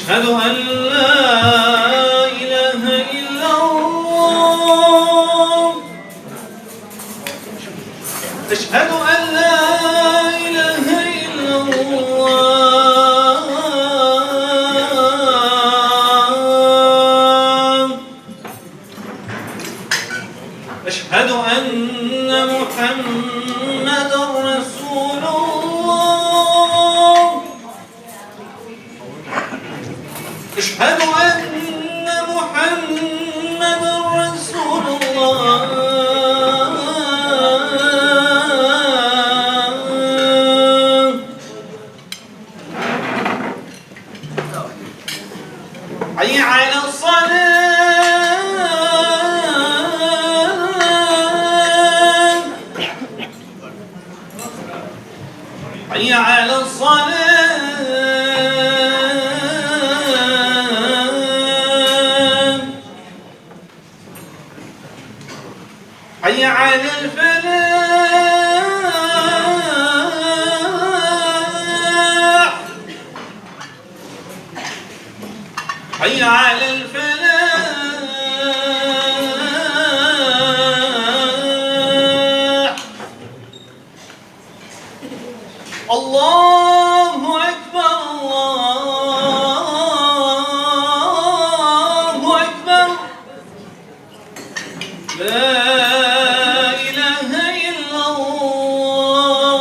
أشهد أن لا إله إلا الله أشهد أن لا إله إلا الله أشهد أن محمدا رسول الله أشهد أن محمدا رسول الله حي على الصلاة حي على الصلاة حي على الفلاح حي على الفلاح الله أكبر الله أكبر لا إله إلا الله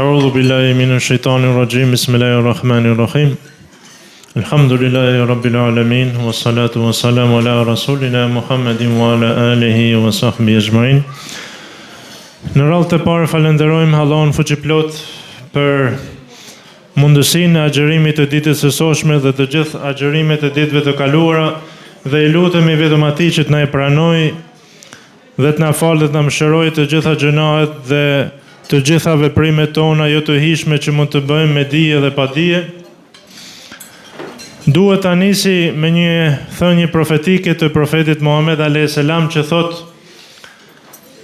أعوذ بالله من الشيطان الرجيم بسم الله الرحمن الرحيم الحمد لله رب العالمين والصلاة والسلام على رسولنا محمد وعلى آله وصحبه أجمعين. Në radhë të parë falenderojmë Allahun fuqiplot për mundësinë e agjërimit të ditës së sotshme dhe të gjithë agjërimet të ditëve të kaluara dhe i lutemi vetëm Atij që të na e pranojë dhe të na falë dhe të na mëshirojë të gjitha gjunahet dhe të gjitha veprimet tona jo të hijshme që mund të bëjmë me dije dhe pa dije. Duhet ta nisi me një thënie profetike të profetit Muhammed alayhis salam që thotë: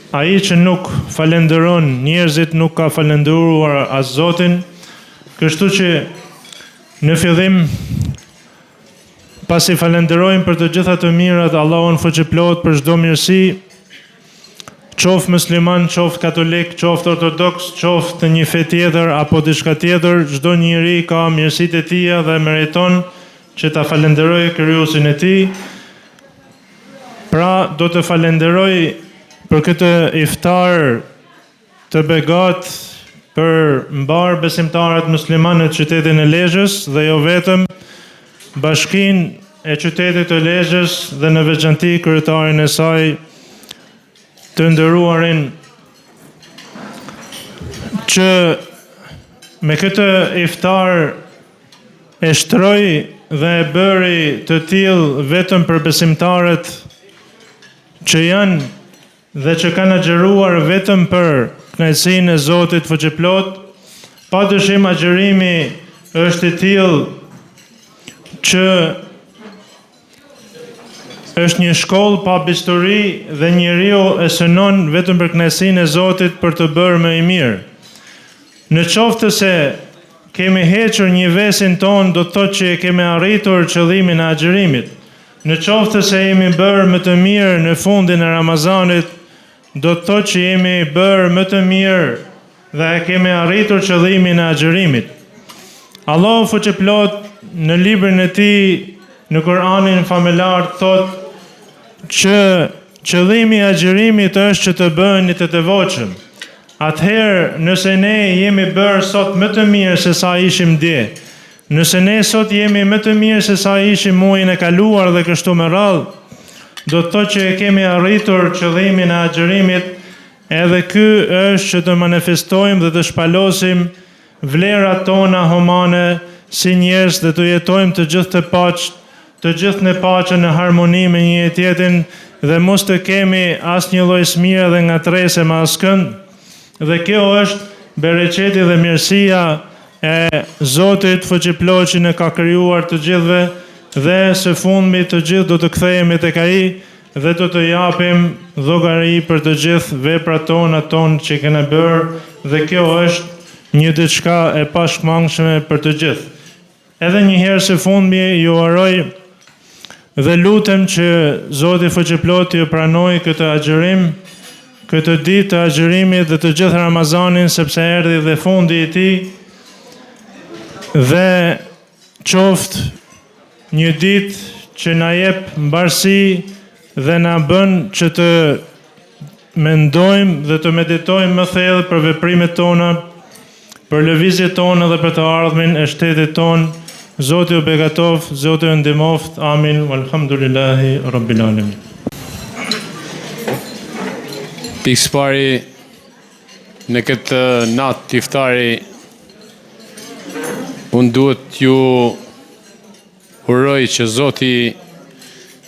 ai që nuk falenderon njerëzit nuk ka falendëruar as Zotin. Kështu që në fillim pasi falenderojmë për të gjitha të mirat Allahun fuqiplot për çdo mirësi, qoftë musliman, qoftë katolik, qoftë ortodoks, qoftë një fe tjetër apo diçka tjetër, çdo njeri ka mirësitë e tija dhe meriton që ta falenderojë krijuesin e tij. Pra do të falenderoj për këtë iftar të begat për mbar besimtarët muslimanë në qytetin e Lezhës dhe jo vetëm, bashkinë e qytetit të Lezhës dhe në veçanti kryetarin e saj të nderuarin që me këtë iftar e shtroi dhe e bëri të tillë vetëm për besimtarët që janë dhe që kanë agjëruar vetëm për kënaqësinë e Zotit fuqiplot. Padyshim agjërimi është i tillë që është një shkollë pa bisturi dhe njeriu e synon vetëm për kënaqësinë e Zotit për të bërë më i mirë. Në qoftë se kemi hequr një vesin ton, do të thotë që kemi arritur qëllimin e agjërimit. Në qoftë se jemi bërë më të mirë në fundin e Ramazanit, do të thotë që jemi bërë më të mirë dhe kemi arritur qëllimin e agjërimit. Allahu fuqiplot në librin e tij në Kur'anin familjar thotë që qëllimi i agjërimit është që të bëheni të devotshëm. Atëherë, nëse ne jemi bërë sot më të mirë se sa ishim dje, nëse ne sot jemi më të mirë se sa ishim muajin e kaluar dhe kështu me radhë, do të thotë që e kemi arritur qëllimin e agjërimit. Edhe ky është që të manifestojmë dhe të shpalosim vlerat tona humane si njerëz dhe të jetojmë të gjithë të paqë, të gjithë në paqe në harmoni me një tjetrin dhe mos të kemi asnjë lloj smire dhe ngatrese me askënd. Dhe kjo është bereqeti dhe mirësia e Zotit fuqiplot që ne ka krijuar të gjithëve dhe së fundmi të gjithë do të kthehemi tek ai dhe do të japim llogari për të gjithë veprat tona që kemi bërë dhe kjo është një diçka e pashkmangshme për të gjithë. Edhe një herë së fundmi ju uroj dhe lutem që Zoti Fuqiplot ju pranoj këtë agjërim, këtë ditë të agjërimit dhe të gjithë Ramazanin, sepse erdhi dhe fundi i tij, dhe qoftë një ditë që na jep mbarësi dhe na bën që të mendojmë dhe të meditojmë më thellë për veprimet tona, për lëvizjet tona dhe për të ardhmen e shtetit tonë. Zoti u begatoft, Zoti u ndihmoft. Amin. Walhamdulillahi rabbil alamin. Pikë pari në këtë natë të iftari, unë duhet t'ju uroj që Zoti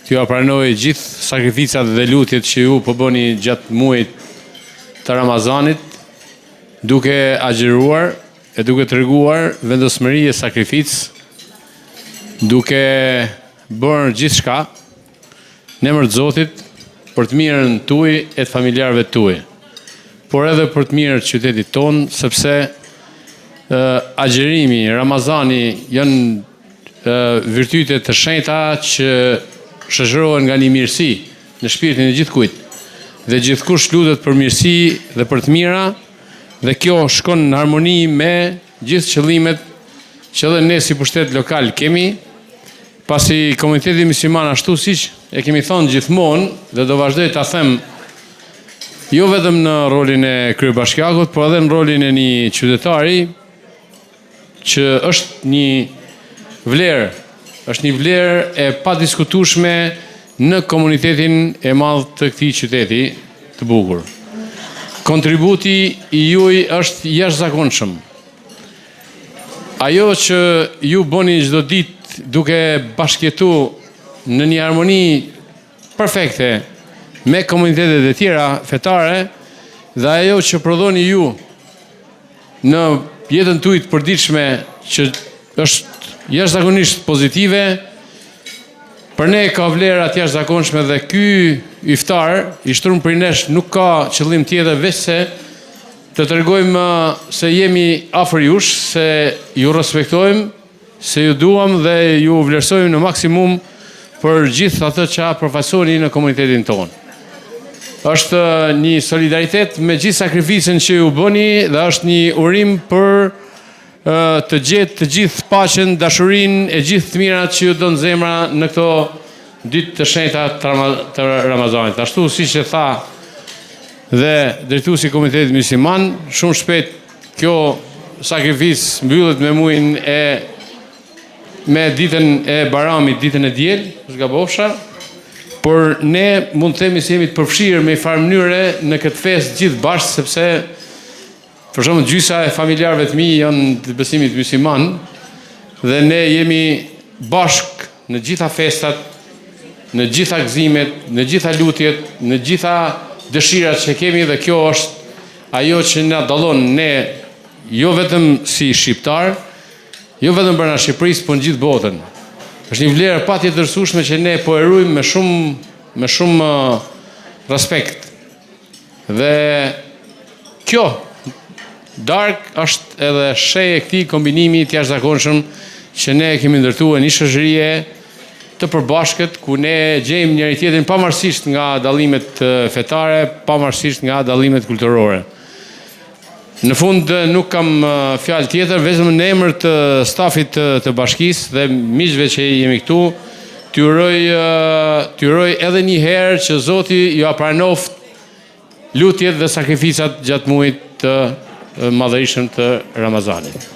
t'ju apranoj gjithë sakrificat dhe lutjet që ju po bëni gjatë muajit të Ramazanit, duke agjëruar e duke treguar vendosmëri e sakrificë, duke bërë gjithçka në emër të Zotit për të mirën tuaj e të familjarëve tuaj, por edhe për të mirën e qytetit tonë, sepse agjërimi, Ramazani janë virtyte të shenjta që shoqërohen nga një mirësi në shpirtin e gjithkujt. Dhe gjithkush lutet për mirësi dhe për të mira, dhe kjo shkon në harmoni me gjithë qëllimet që edhe ne si pushtet lokal kemi, pasi komuniteti musliman ashtu siç e kemi thonë gjithmonë dhe do vazhdoj ta them, jo vetëm në rolin e kryebashkiakut, por edhe në rolin e një qytetari që është një vlerë e padiskutueshme në komunitetin e madh të këtij qyteti të bukur. Kontributi i juaj është jashtëzakonshëm. Ajo që ju bëni çdo ditë duke bashkëjetu në një harmoni perfekte me komunitetet e tjera fetare, dhe ajo që prodhoni ju në jetën tuaj të përditshme që është jashtëzakonisht pozitive, për ne ka vlera të jashtëzakonshme dhe ky iftar i shtruar për nesh nuk ka qëllim tjetër veç se të tregojmë se jemi afër jush, se ju respektojmë, se ju duam dhe ju vlerësojmë në maksimum për gjithë atë që përfaqësoni në komunitetin tonë. Është një solidaritet me gjithë sakrificën që ju bëni dhe është një urim për të gjetë të gjithë paqen, dashurinë e gjithë të mirat që ju don zemra në këto ditë të shenjta të Ramazanit. Ashtu siç e tha dhe drejtuesi i komunitetit musliman, shumë shpejt kjo sakrificë mbyllet me muajin me ditën e Baramit, ditën e diel, zgabofsha, por ne mund të themi se jemi të përfshirë me një farë mënyre në këtë festë gjithë bashkë, sepse për shembull gjysa e familjarëve të mi janë të besimit musliman dhe ne jemi bashkë në gjitha festat, në gjitha gëzimet, në gjitha lutjet, në gjitha dëshirat që kemi, dhe kjo është ajo që na dallon ne jo vetëm si shqiptar, jo vetëm brenda Shqipërisë, por në gjithë botën. Është një vlerë patjetërsueshme që ne po e ruajmë me shumë respekt. Dhe kjo darkë është edhe shej e këtij kombinimi të jashtëzakonshëm që ne kemi ndërtuar një shoqërie të përbashkët, ku ne gjejmë njëri tjetrin pavarësisht nga dallimet fetare, pavarësisht nga dallimet kulturore. Në fund nuk kam fjalë tjetër, vetëm në emër të stafit të bashkisë dhe miqve që jemi këtu, t'ju uroj edhe një herë që Zoti ju apranoft lutjet dhe sakrificat gjatë muajit të madhërisëm të Ramazanit.